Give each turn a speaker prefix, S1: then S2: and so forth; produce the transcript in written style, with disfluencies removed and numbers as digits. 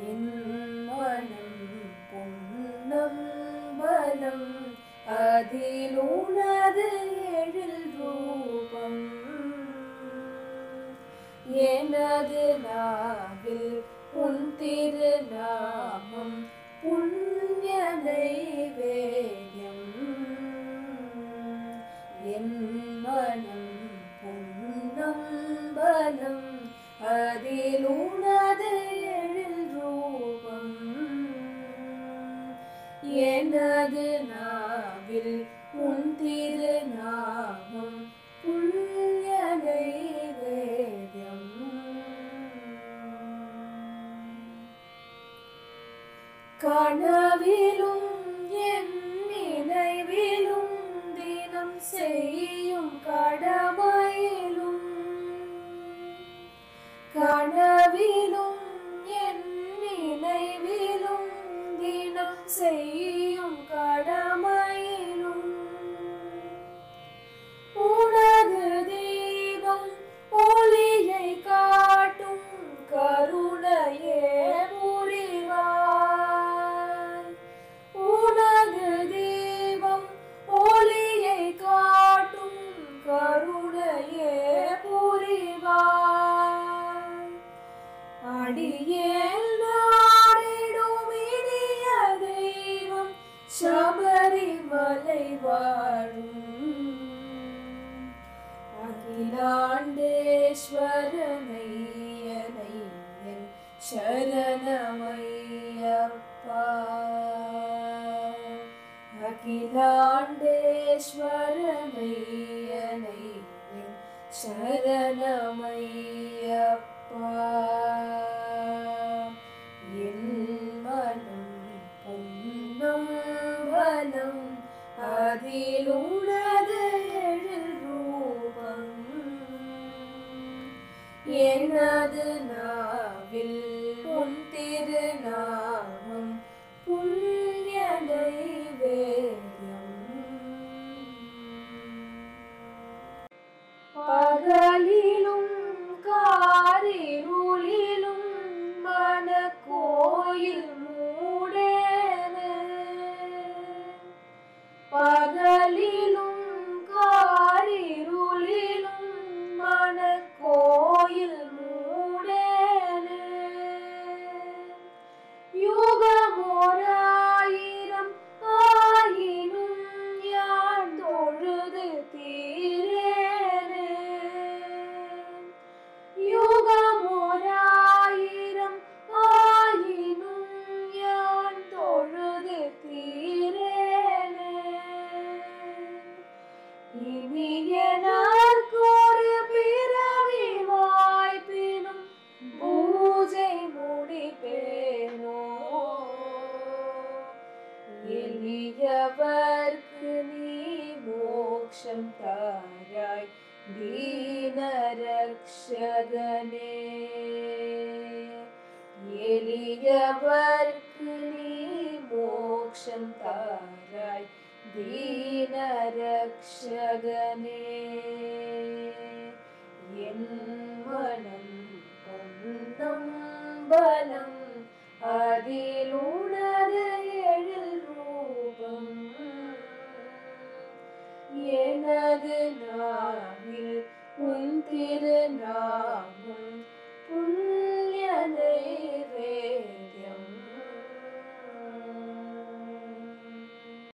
S1: என் மனம் பொன்னம்பலம் அதில் உனது எழில் ரூபம் எனது நாவில் உன் திருநாமம் புண்ணிய நைவேத்யம் என் மனம் பொன்னம்பலம் அதில் உனது எழில் ரூபம் எனது நாவில் உன் திருநாமம் புண்ணிய நைவேத்யம் கனவிலும் என் நினைவிலும் தினம் செய்யும் கடமையிலும் கனவிலும் என் நினைவிலும் தினம் செய்யும் கடமையிலும் உனது தீபம் ஒளியை காட்டும் கருணையே புரிவாய் உனது தீபம் ஒளியை காட்டும் கருணையே புரிவாய் அடியேன் நாடிடும் இனிய தெய்வம் சபரிமலை வாழும் அகிலாண்டேஸ்வரனை என் சரணமையப்பா அகிலாண்டேஸ்வரனை என் சரணமையப்பா என் மனம் பொன்னம்பலம் அதில் உனது எழில் ரூபம் எனது நாவில் உன் திருநாமம் புண்ணிய நைவேத்யம் பகலிலும் காரிருளிலும் மனக்கோயில் மூடேன பகலிலும் காரிருளிலும் மனக்கோயில் மூடேன யுகமோராயிரம் ஆயினும் யான் தொழுது தீரேனே யுகமோராயிரம் ஆயினும் யான் தொழுது தீரேனே இனி எனக்கொரு பிறவி வாய்ப்பினும் பூஜை முடிப்பேனோ எளியவர்க்கு நீ மோட்சம் தாராய் தீனரக்ஷகனே எளியவர்க்கு நீ மோட்சம் தாராய் தீனரக்ஷகனே என் மனம் பொன்னம்பலம் அதில் உனது எழில் ரூபம் எனது நாவில் உன் திருநாமம்